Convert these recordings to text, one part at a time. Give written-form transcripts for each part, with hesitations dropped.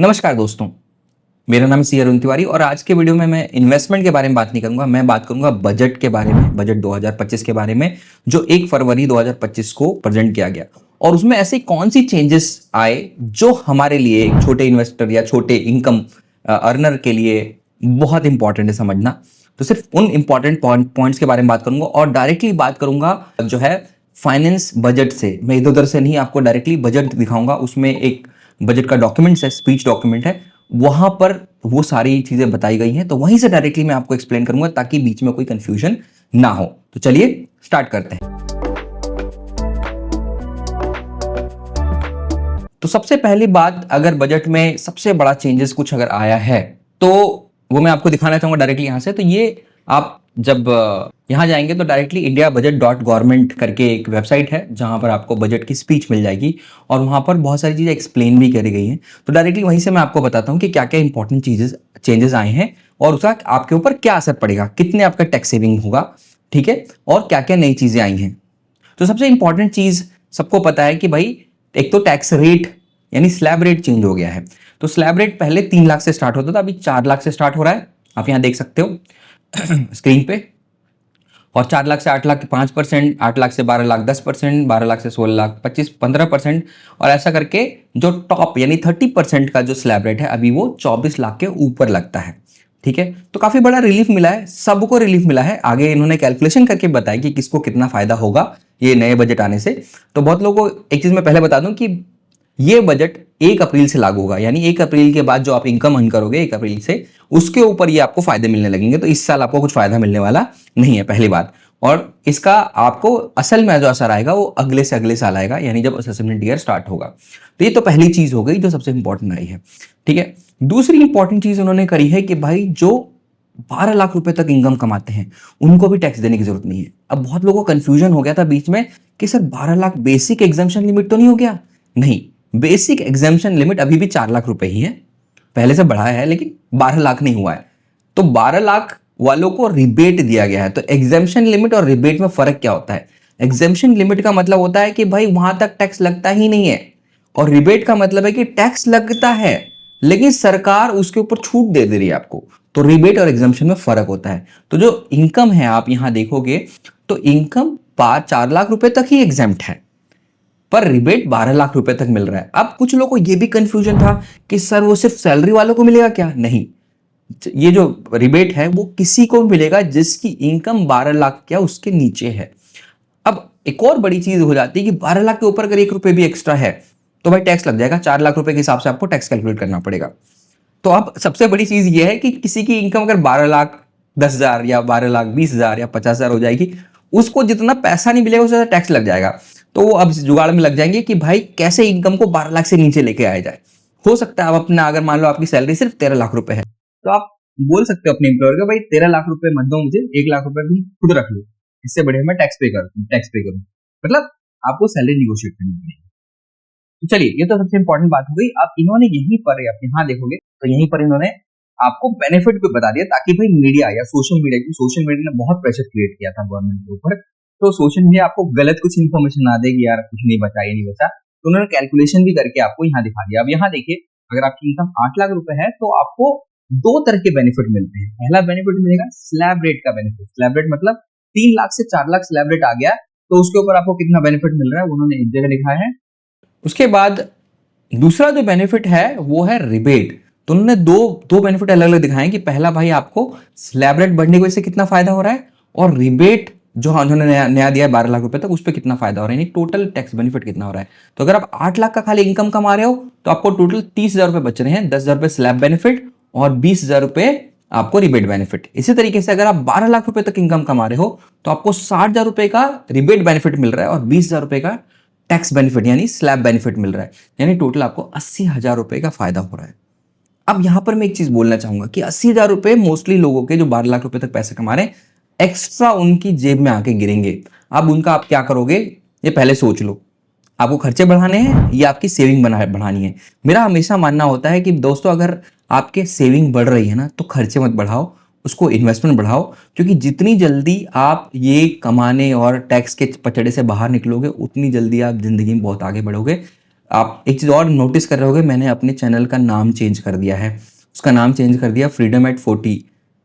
नमस्कार दोस्तों, मेरा नाम सी अरुण तिवारी और आज के वीडियो में मैं इन्वेस्टमेंट के बारे में बात नहीं करूंगा। मैं बात करूंगा बजट के बारे में, बजट 2025 के बारे में, जो 1 फरवरी 2025 को प्रेजेंट किया गया और उसमें ऐसे कौन सी चेंजेस आए जो हमारे लिए एक छोटे इन्वेस्टर या छोटे इनकम अर्नर के लिए बहुत इंपॉर्टेंट है समझना। तो सिर्फ उन इंपॉर्टेंट पॉइंट्स के बारे में बात करूंगा और डायरेक्टली बात करूंगा जो है फाइनेंस बजट से। मैं इधर उधर से नहीं, आपको डायरेक्टली बजट दिखाऊंगा। उसमें एक बजट का डॉक्यूमेंट्स है, स्पीच डॉक्यूमेंट है, वहां पर वो सारी चीजें बताई गई हैं, तो वहीं से डायरेक्टली मैं आपको एक्सप्लेन करूंगा ताकि बीच में कोई कंफ्यूजन ना हो। तो चलिए स्टार्ट करते हैं। तो सबसे पहली बात, अगर बजट में सबसे बड़ा चेंजेस कुछ अगर आया है तो वो मैं आपको दिखाना चाहूंगा डायरेक्टली यहां से। तो ये आप जब यहां जाएंगे तो directly India budget dot government करके एक वेबसाइट है जहां पर आपको बजट की स्पीच मिल जाएगी और वहां पर बहुत सारी चीजें एक्सप्लेन भी करी गई हैं। तो डायरेक्टली वहीं से मैं आपको बताता हूं कि क्या क्या इंपॉर्टेंट चेंजेस आए हैं और उसका आपके ऊपर क्या असर पड़ेगा, कितने आपका टैक्स सेविंग होगा, ठीक है, और क्या क्या नई चीजें आई हैं। तो सबसे इंपॉर्टेंट चीज सबको पता है कि भाई एक तो टैक्स रेट यानी स्लैब रेट चेंज हो गया है। तो स्लैब रेट पहले 3 लाख से स्टार्ट होता था, अभी 4 लाख से स्टार्ट हो रहा है। आप यहां देख सकते हो स्क्रीन पे। और 4 लाख से 8 लाख 5%, 8 लाख से 12 लाख 10%, 12 लाख से 16 लाख 15%, और ऐसा करके जो टॉप यानी 30% का जो स्लैब रेट है अभी वो 24 लाख के ऊपर लगता है। ठीक है, तो काफी बड़ा रिलीफ मिला है, सबको रिलीफ मिला है। आगे इन्होंने कैलकुलेशन करके बताया कि किसको कितना फायदा होगा ये नए बजट आने से। तो बहुत लोगों को एक चीज मैं पहले बता दूं कि ये बजट 1 अप्रैल से लागू होगा, यानी 1 अप्रैल के बाद जो आप इनकम अर्न करोगे 1 अप्रैल से, उसके ऊपर ये आपको फायदे मिलने लगेंगे। तो इस साल आपको कुछ फायदा मिलने वाला नहीं है, पहली बात। और इसका आपको असल में जो असर आएगा वो अगले से अगले साल आएगा, यानी जब असेसमेंट ईयर स्टार्ट होगा। तो ये तो पहली चीज हो गई जो सबसे इंपॉर्टेंट आई है। ठीक है, दूसरी इंपॉर्टेंट चीज उन्होंने करी है कि भाई जो 12 लाख रुपए तक इनकम कमाते हैं उनको भी टैक्स देने की जरूरत नहीं है। अब बहुत लोगों को कंफ्यूजन हो गया था बीच में कि sir 12 lakh basic exemption limit तो नहीं हो गया? नहीं, बेसिक एग्जाम्पशन लिमिट अभी भी 4 लाख रुपए ही है, पहले से बढ़ाया है लेकिन 12 लाख नहीं हुआ है। तो 12 लाख वालों को रिबेट दिया गया है। तो एग्जाम्पशन लिमिट और रिबेट में फर्क क्या होता है? एग्जाम्पशन लिमिट का मतलब होता है कि भाई वहां तक टैक्स लगता ही नहीं है, और रिबेट का मतलब है कि टैक्स लगता है लेकिन सरकार उसके ऊपर छूट दे रही है आपको। तो रिबेट और एग्जाम्पशन में फर्क होता है। तो जो इनकम है आप यहां देखोगे तो इनकम 4 लाख रुपए तक ही एग्जाम्प्ट है, पर रिबेट 12 लाख रुपए तक मिल रहा है। अब कुछ लोगों को यह भी कंफ्यूजन था कि सर वो सिर्फ सैलरी वालों को मिलेगा क्या? नहीं, ये जो रिबेट है वो किसी को मिलेगा जिसकी इनकम 12 लाख या उसके नीचे है। अब एक और बड़ी चीज हो जाती है कि 12 लाख के ऊपर अगर 1 रुपए भी एक्स्ट्रा है तो भाई टैक्स लग जाएगा। 4 लाख रुपए के हिसाब से आपको टैक्स कैलकुलेट करना पड़ेगा। तो अब सबसे बड़ी चीज ये है कि किसी की इनकम अगर 12 लाख 10,000 या 12 लाख 20,000 या 50,000 हो जाएगी, उसको जितना पैसा नहीं मिलेगा उससे ज्यादा टैक्स लग जाएगा। तो वो अब जुगाड़ में लग जाएंगे कि भाई कैसे इनकम को 12 लाख से नीचे लेके आया जाए। हो सकता है आप अपना, अगर मान लो आपकी सैलरी सिर्फ 13 लाख रुपए है, तो आप बोल सकते हो अपने एम्प्लॉयर को भाई 13 लाख रुपए मत दो मुझे, 1 लाख रुपए तुम खुद रख लो, इससे बढ़िया मैं टैक्स पे करूँ। मतलब आपको सैलरी निगोशिएट करनी पड़ेगी। तो चलिए, ये तो सबसे इंपॉर्टेंट बात हो गई। अब इन्होंने यहीं पर, आप यहाँ देखोगे तो यहीं पर इन्होंने आपको बेनिफिट भी बता दिया, ताकि भाई मीडिया या सोशल मीडिया ने बहुत प्रेशर क्रिएट किया था गवर्नमेंट के ऊपर। तो सोशल मीडिया आपको गलत कुछ इन्फॉर्मेशन ना देगी यार, कुछ नहीं बचा, ये नहीं बचा। तो उन्होंने कैलकुलेशन भी करके आपको यहाँ दिखा दिया। अब यहाँ देखिए, अगर आपकी इनकम 8 लाख रुपए है तो आपको 2 तरह के बेनिफिट मिलते हैं। पहला बेनिफिट मिलेगा स्लैब रेट का बेनिफिट। स्लैब रेट मतलब 3 लाख से 4 लाख स्लैब रेट आ गया तो उसके ऊपर आपको कितना बेनिफिट मिल रहा है उन्होंने एक जगह लिखा है। उसके बाद दूसरा जो बेनिफिट है वो है रिबेट। तो उन्होंने दो बेनिफिट अलग अलग दिखाए कि पहला भाई आपको स्लैब रेट बढ़ने की वजह से कितना फायदा हो रहा है, और रिबेट जो उन्होंने नया दिया है 12 लाख रुपए तक, उस पर कितना फायदा हो रहा है, यानी टोटल टैक्स बेनिफिट कितना हो रहा है। तो अगर आप 8 लाख का खाली इनकम कमा रहे हो तो आपको टोटल 30,000 रुपए बच रहे हैं। 10,000 रुपए स्लैब बेनिफिट और 20,000 रुपए आपको रिबेट बेनिफिट। इसी तरीके से अगर आप 12 लाख रुपए तक इनकम कमा रहे हो तो आपको 60,000 रुपए का रिबेट बेनिफिट मिल रहा है और 20,000 रुपए का टैक्स बेनिफिट यानी स्लैब बेनिफिट मिल रहा है, यानी टोटल आपको 80,000 रुपए का फायदा हो रहा है। अब यहां पर मैं एक चीज बोलना चाहूंगा कि 80,000 रुपए मोस्टली लोगों के जो 12 लाख रुपए तक पैसे कमा रहे हैं, एक्स्ट्रा उनकी जेब में आके गिरेंगे। अब उनका आप क्या करोगे ये पहले सोच लो। आपको खर्चे बढ़ाने हैं या आपकी सेविंग बढ़ानी है? मेरा हमेशा मानना होता है कि दोस्तों, अगर आपके सेविंग बढ़ रही है ना तो खर्चे मत बढ़ाओ, उसको इन्वेस्टमेंट बढ़ाओ। क्योंकि जितनी जल्दी आप ये कमाने और टैक्स के पचड़े से बाहर निकलोगे उतनी जल्दी आप जिंदगी में बहुत आगे बढ़ोगे। आप एक चीज़ और नोटिस कर रहे होगे, मैंने अपने चैनल का नाम चेंज कर दिया है। उसका नाम चेंज कर दिया फ्रीडम एट 40।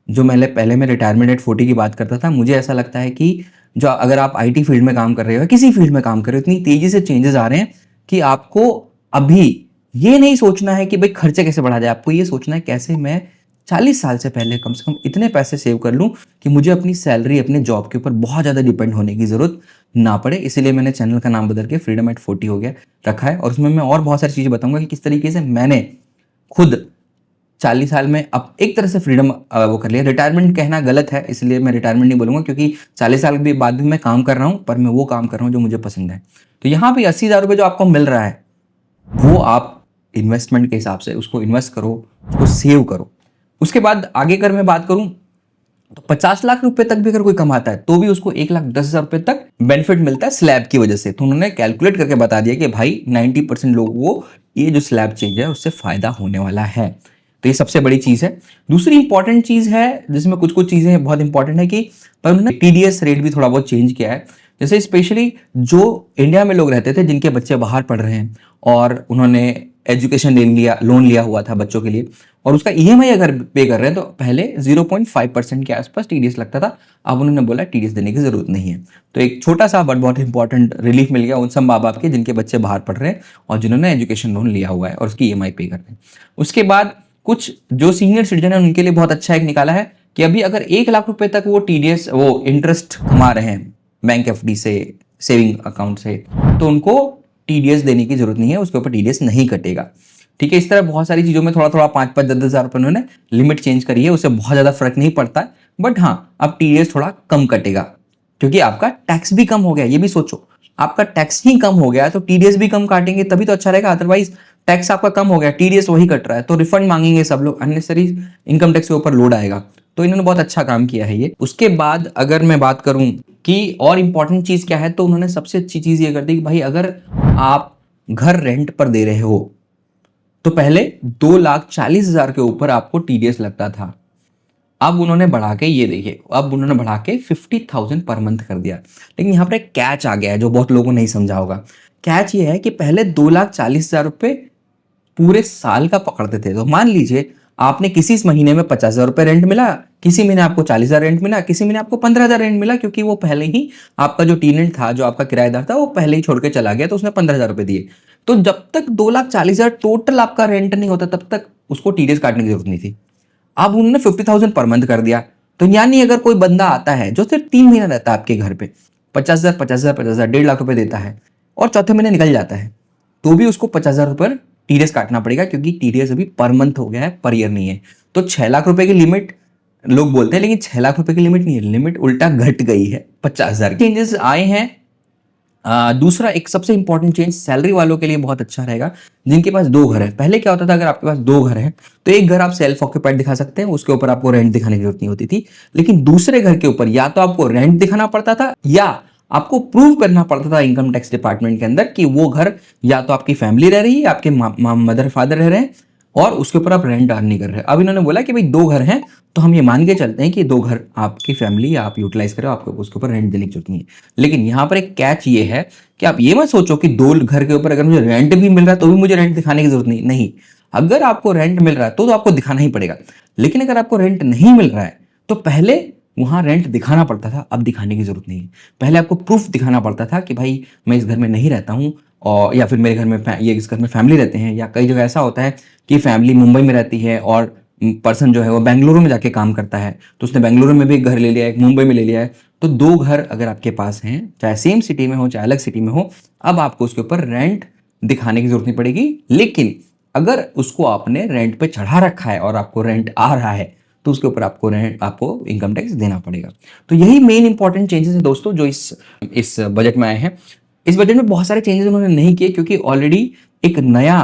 जो मैंने पहले मैं रिटायरमेंट एट 40 की बात करता था, मुझे ऐसा लगता है कि जो अगर आप आईटी फील्ड में काम कर रहे हो, किसी फील्ड में काम कर रहे हो, इतनी तेजी से चेंजेस आ रहे हैं कि आपको अभी ये नहीं सोचना है कि भाई खर्चे कैसे बढ़ा जाए। आपको ये सोचना है कैसे मैं 40 साल से पहले कम से कम इतने पैसे सेव कर लूं कि मुझे अपनी सैलरी अपने जॉब के ऊपर बहुत ज़्यादा डिपेंड होने की ज़रूरत ना पड़े। इसीलिए मैंने चैनल का नाम बदल के फ्रीडम एट 40 हो गया रखा है। और उसमें मैं और बहुत सारी चीज़ें बताऊंगा कि किस तरीके से मैंने खुद 40 साल में अब एक तरह से फ्रीडम वो कर लिया। रिटायरमेंट कहना गलत है, इसलिए मैं रिटायरमेंट नहीं बोलूंगा, क्योंकि 40 साल के बाद भी मैं काम कर रहा हूँ, पर मैं वो काम कर रहा हूँ जो मुझे पसंद है। तो यहाँ पे 80,000 रुपये जो आपको मिल रहा है, वो आप इन्वेस्टमेंट के हिसाब से उसको इन्वेस्ट करो, उसको सेव करो। उसके बाद आगे अगर मैं बात करूं तो 50 लाख रुपए तक भी अगर कोई कमाता है तो भी उसको 1,10,000 रुपए तक बेनिफिट मिलता है स्लैब की वजह से। तो उन्होंने कैलकुलेट करके बता दिया कि भाई 90% लोगों को ये जो स्लैब चेंज है उससे फायदा होने वाला है। तो ये सबसे बड़ी चीज है। दूसरी इंपॉर्टेंट चीज है जिसमें कुछ कुछ चीजें बहुत इंपॉर्टेंट है कि पर उन्होंने टीडीएस रेट भी थोड़ा बहुत चेंज किया है। जैसे स्पेशली जो इंडिया में लोग रहते थे जिनके बच्चे बाहर पढ़ रहे हैं और उन्होंने एजुकेशन लोन लिया हुआ था बच्चों के लिए, और उसका ईएमआई अगर पे कर रहे हैं तो पहले 0.5% के आसपास टीडीएस लगता था। अब उन्होंने बोला टीडीएस देने की जरूरत नहीं है। तो एक छोटा सा बट बहुत इंपॉर्टेंट रिलीफ मिल गया उन सब माँ बाप के जिनके बच्चे बाहर पढ़ रहे हैं और जिन्होंने एजुकेशन लोन लिया हुआ है और उसकी ईएमआई पे कर रहे हैं। उसके बाद कुछ जो सीनियर सिटीजन है उनके लिए बहुत अच्छा एक निकाला है कि अभी अगर 1 लाख रुपए तक वो टीडीएस वो इंटरेस्ट कमा रहे हैं बैंक एफडी से, सेविंग अकाउंट से, तो उनको टीडीएस देने की जरूरत नहीं है, उसके ऊपर टीडीएस नहीं कटेगा। ठीक है, इस तरह बहुत सारी चीजों में थोड़ा थोड़ा 5-5, 10-10 हजार रुपए उन्होंने लिमिट चेंज करी है। उससे बहुत ज्यादा फर्क नहीं पड़ता है, बट हाँ अब टीडीएस थोड़ा कम कटेगा क्योंकि आपका टैक्स भी कम हो गया। ये भी सोचो, आपका टैक्स ही कम हो गया तो टीडीएस भी कम काटेंगे तभी तो अच्छा रहेगा। अदरवाइज टैक्स आपका कम हो गया, टीडीएस वही कट रहा है, तो रिफंड मांगेंगे सब लोग, अननेसेसरी इनकम टैक्स के ऊपर लोड आएगा। तो इन्होंने बहुत अच्छा काम किया है ये। उसके बाद अगर मैं बात करूं कि और इंपॉर्टेंट चीज क्या है, तो उन्होंने सबसे अच्छी चीज ये कर दी कि भाई अगर आप घर रेंट पर दे रहे हो तो पहले 2,40,000 के ऊपर आपको टीडीएस लगता था। अब उन्होंने बढ़ा के ये देखिए, अब उन्होंने बढ़ा के 50,000 पर मंथ कर दिया। लेकिन यहाँ पर एक कैच आ गया है जो बहुत लोगों ने नहीं समझा होगा। कैच ये है कि पहले 2,40,000 रुपए पूरे साल का पकड़ते थे। तो मान लीजिए आपने किसी इस महीने में 50,000 रुपए रेंट मिला, किसी महीने आपको 40,000 रेंट मिला, किसी महीने आपको 15,000 रेंट मिला, क्योंकि वो पहले ही आपका जो टेनेंट था, जो आपका किराएदार था, वो पहले ही छोड़ के चला गया तो उसने 15,000 रुपए दिए। तो जब तक 2,40,000 टोटल आपका रेंट नहीं होता तब तक उसको टीडीएस काटने की जरूरत नहीं थी। अब उन्होंने 50,000 पर मंथ कर दिया। तो यानी अगर कोई बंदा आता है जो सिर्फ 3 महीना रहता है आपके घर पे, 50,000 50,000 50,000 1.5 लाख रुपए देता है और चौथे महीने निकल जाता है, तो भी उसको 50,000 रुपए टीडीएस काटना पड़ेगा, क्योंकि टीडीएस अभी पर मंथ हो गया है, पर ईयर नहीं है। तो 6 लाख रुपए की लिमिट लोग बोलते हैं, लेकिन 6 लाख रुपए की लिमिट नहीं है, लिमिट उल्टा घट गई है 50,000। चेंजेस आए हैं। दूसरा एक सबसे इंपॉर्टेंट चेंज सैलरी वालों के लिए बहुत अच्छा रहेगा जिनके पास 2 घर है। पहले क्या होता था, अगर आपके पास 2 घर है तो एक घर आप सेल्फ ऑक्यूपाइड दिखा सकते हैं, उसके ऊपर आपको रेंट दिखाने की जरूरत नहीं होती थी। लेकिन दूसरे घर के ऊपर या तो आपको रेंट दिखाना पड़ता था या आपको प्रूव करना पड़ता था इनकम टैक्स डिपार्टमेंट के अंदर कि वो घर या तो आपकी फैमिली रह रही है, आपके मदर फादर रह रहे हैं और उसके ऊपर आप रेंट अर्न नहीं कर रहे। अब इन्होंने बोला कि भाई 2 घर हैं तो हम ये मान के चलते हैं कि 2 घर आपकी फैमिली या आप यूटिलाइज करो, आपको उसके ऊपर रेंट देने की जरूरत नहीं है। लेकिन यहाँ पर एक कैच ये है कि आप ये मत सोचो कि 2 घर के ऊपर अगर मुझे रेंट भी मिल रहा है तो भी मुझे रेंट दिखाने की जरूरत नहीं। अगर आपको रेंट मिल रहा है तो आपको दिखाना ही पड़ेगा। लेकिन अगर आपको रेंट नहीं मिल रहा है तो पहले वहां रेंट दिखाना पड़ता था, अब दिखाने की जरूरत नहीं है। पहले आपको प्रूफ दिखाना पड़ता था कि भाई मैं इस घर में नहीं रहता हूँ, और या फिर मेरे घर में ये इस घर में फैमिली रहते हैं, या कई जगह ऐसा होता है कि फैमिली मुंबई में रहती है और पर्सन जो है वो बेंगलुरु में जाके काम करता है, तो उसने बेंगलुरु में भी एक घर ले लिया है, एक मुंबई में ले लिया है। तो 2 घर अगर आपके पास हैं, चाहे सेम सिटी में हो चाहे अलग सिटी में हो, अब आपको उसके ऊपर रेंट दिखाने की जरूरत नहीं पड़ेगी। लेकिन अगर उसको आपने रेंट पे चढ़ा रखा है और आपको रेंट आ रहा है तो उसके ऊपर आपको इनकम टैक्स देना पड़ेगा। तो यही मेन इंपॉर्टेंट चेंजेस है दोस्तों जो इस बजट में आए हैं। इस बजट में बहुत सारे चेंजेस उन्होंने नहीं किए क्योंकि ऑलरेडी एक नया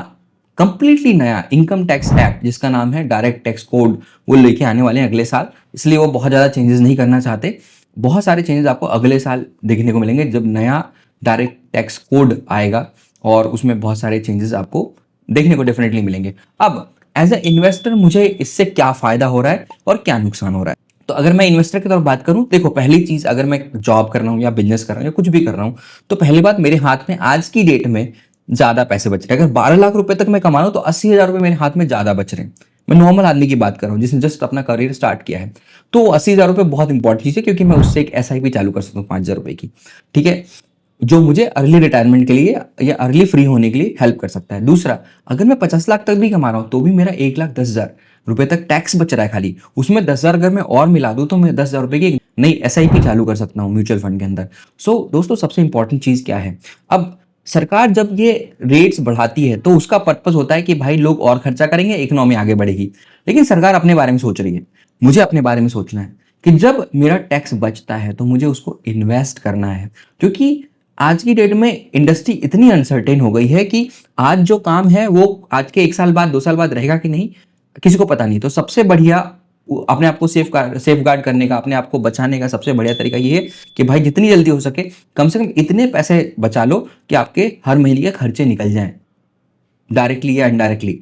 कंप्लीटली नया इनकम टैक्स एक्ट जिसका नाम है डायरेक्ट टैक्स कोड वो लेके आने वाले हैं अगले साल, इसलिए वो बहुत ज़्यादा चेंजेस नहीं करना चाहते। बहुत सारे चेंजेस आपको अगले साल देखने को मिलेंगे जब नया डायरेक्ट टैक्स कोड आएगा, और उसमें बहुत सारे चेंजेस आपको देखने को डेफिनेटली मिलेंगे। अब एज ए इन्वेस्टर मुझे इससे क्या फायदा हो रहा है और क्या नुकसान हो रहा है, तो अगर मैं इन्वेस्टर की तरफ बात करूं, देखो पहली चीज, अगर मैं जॉब कर रहा हूं या बिजनेस कर रहा हूं या कुछ भी कर रहा हूं, तो पहली बात मेरे हाथ में आज की डेट में ज्यादा पैसे बच रहे हैं। अगर 12 लाख रुपए तक मैं कमा रहा हूं तो 80,000 रुपए मेरे हाथ में ज्यादा बच रहे हैं। मैं नॉर्मल आदमी की बात कर रहा हूँ जिसने जस्ट अपना करियर स्टार्ट किया है। तो 80,000 रुपए बहुत इंपॉर्टेंट चीज है, क्योंकि मैं उससे एक एसआईपी चालू कर सकता हूँ 5,000 रुपए की। ठीक है, जो मुझे अर्ली रिटायरमेंट के लिए या अर्ली फ्री होने के लिए हेल्प कर सकता है। दूसरा, अगर मैं 50 लाख तक भी कमा रहा हूं तो भी मेरा 1,10,000 रुपए तक टैक्स बच रहा है खाली। उसमें 10,000 अगर मैं और मिला दूं तो मैं 10,000 रुपए की एक नई एसआईपी चालू कर सकता हूं म्यूचुअल फंड के अंदर। दोस्तों, सबसे इंपॉर्टेंट चीज क्या है, अब सरकार जब ये रेट्स बढ़ाती है तो उसका पर्पस होता है कि भाई लोग और खर्चा करेंगे, इकोनॉमी आगे बढ़ेगी। लेकिन सरकार अपने बारे में सोच रही है, मुझे अपने बारे में सोचना है कि जब मेरा टैक्स बचता है तो मुझे उसको इन्वेस्ट करना है। क्योंकि आज की डेट में इंडस्ट्री इतनी अनसर्टेन हो गई है कि आज जो काम है वो आज के 1 साल बाद 2 साल बाद रहेगा कि नहीं, किसी को पता नहीं। तो सबसे बढ़िया अपने आप को सेफ गार्ड करने का, अपने आप को बचाने का सबसे बढ़िया तरीका ये है कि भाई जितनी जल्दी हो सके कम से कम इतने पैसे बचा लो कि आपके हर महीने के खर्चे निकल जाएं, डायरेक्टली या इनडायरेक्टली।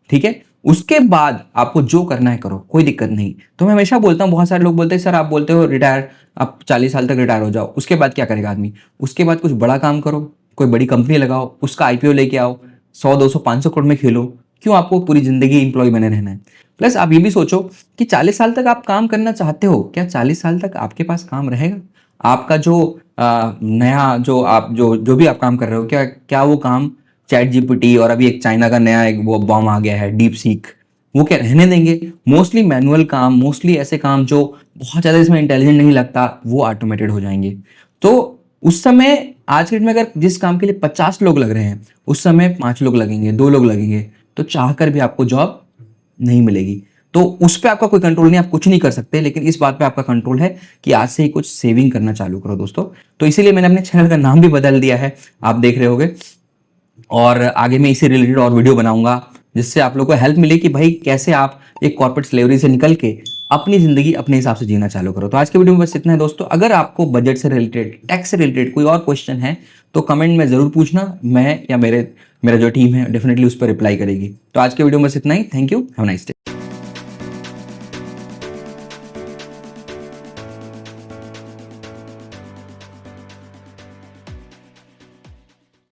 ठीक है, उसके बाद आपको जो करना है करो, कोई दिक्कत नहीं। तो मैं हमेशा बोलता हूँ, बहुत सारे लोग बोलते हैं सर आप बोलते हो रिटायर, आप 40 साल तक रिटायर हो जाओ, उसके बाद क्या करेगा आदमी? उसके बाद कुछ बड़ा काम करो, कोई बड़ी कंपनी लगाओ, उसका आईपीओ लेके आओ, 100 200 500 करोड़ में खेलो। क्यों आपको पूरी जिंदगी इंप्लॉय बने रहना है? प्लस आप ये भी सोचो कि 40 साल तक आप काम करना चाहते हो, क्या 40 साल तक आपके पास काम रहेगा? आपका जो नया जो आप जो भी आप काम कर रहे हो, क्या क्या वो काम चैट जीपीटी और अभी एक चाइना का नया एक वो बॉम्ब आ गया है डीप सीक, वो क्या रहने देंगे? मोस्टली मैनुअल काम, मोस्टली ऐसे काम जो बहुत ज्यादा इसमें इंटेलिजेंट नहीं लगता, वो ऑटोमेटेड हो जाएंगे। तो उस समय आज के डेट में अगर जिस काम के लिए 50 लोग लग रहे हैं, उस समय 5 लोग लगेंगे, 2 लोग लगेंगे, तो चाहकर भी आपको जॉब नहीं मिलेगी। तो उस पर आपका कोई कंट्रोल नहीं, आप कुछ नहीं कर सकते। लेकिन इस बात पे आपका कंट्रोल है कि आज से ही कुछ सेविंग करना चालू करो दोस्तों। तो इसीलिए मैंने अपने चैनल का नाम भी बदल दिया है, आप देख रहे होगे। और आगे मैं इसी रिलेटेड और वीडियो बनाऊंगा जिससे आप लोगों को हेल्प मिले कि भाई कैसे आप एक कॉर्पोरेट स्लेवरी से निकल के अपनी जिंदगी अपने हिसाब से जीना चालू करो। तो आज के वीडियो में बस इतना है दोस्तों। अगर आपको बजट से रिलेटेड, टैक्स से रिलेटेड कोई और क्वेश्चन है तो कमेंट में जरूर पूछना, मैं या मेरा जो टीम है डेफिनेटली उस पर रिप्लाई करेगी। तो आज के वीडियो में बस इतना ही। Thank you, have a nice day.